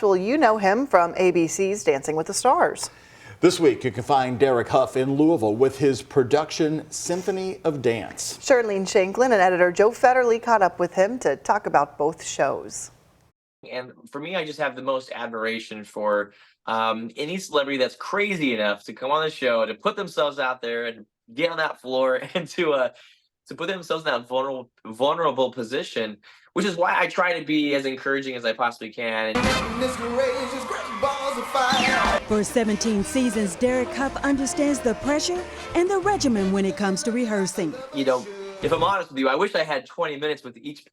Well, you know him from ABC's Dancing with the Stars. This week, you can find Derek Hough in Louisville with his production Symphony of Dance. Charlene Shanklin and editor Joe Federle caught up with him to talk about both shows. And for me, I just have the most admiration for any celebrity that's crazy enough to come on the show, to put themselves out there and get on that floor and to put themselves in that vulnerable position, which is why I try to be as encouraging as I possibly can. For 17 seasons, Derek Hough understands the pressure and the regimen when it comes to rehearsing. You know, if I'm honest with you, I wish I had 20 minutes with each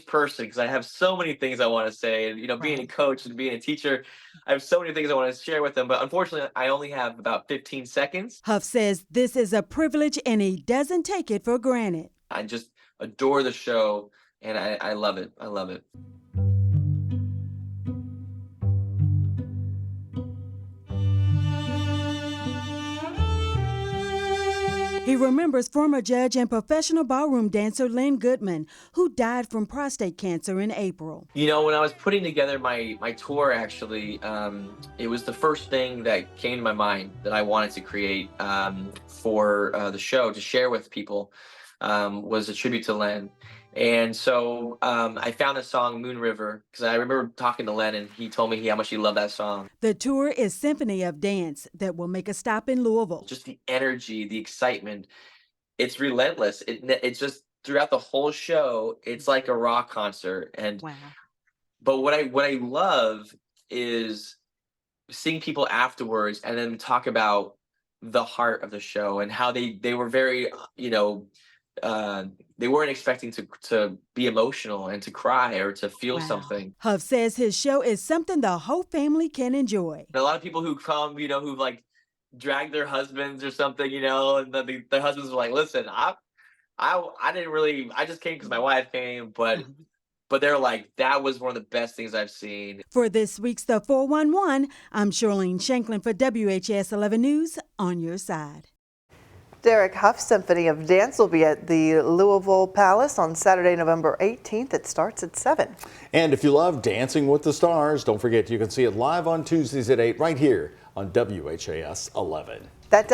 person, because I have so many things I want to say. And, you know, being a coach and being a teacher, I have so many things I want to share with them. But unfortunately, I only have about 15 seconds. Hough says this is a privilege and he doesn't take it for granted. I just adore the show, and I love it. I love it. He remembers former judge and professional ballroom dancer Lynn Goodman, who died from prostate cancer in April. You know, when I was putting together my tour, actually, it was the first thing that came to my mind that I wanted to create for the show to share with people, was a tribute to Len. And so I found the song Moon River, because I remember talking to Len and he told me how much he loved that song. The tour is Symphony of Dance that will make a stop in Louisville. Just the energy, the excitement, it's relentless. It's just throughout the whole show, it's like a rock concert. And wow. But what I love is seeing people afterwards and then talk about the heart of the show and how they were very, you know, they weren't expecting to be emotional and to cry or to feel something. Hough says his show is something the whole family can enjoy. A lot of people who come, you know, who've like dragged their husbands or something, you know, and their husbands were like, "Listen, I didn't really, I just came because my wife came," but they're like, "That was one of the best things I've seen." For this week's The 411, I'm Charlene Shanklin for WHS 11 News, on your side. Derek Hough's Symphony of Dance will be at the Louisville Palace on Saturday, November 18th. It starts at 7. And if you love Dancing with the Stars, don't forget you can see it live on Tuesdays at 8 right here on WHAS 11. That does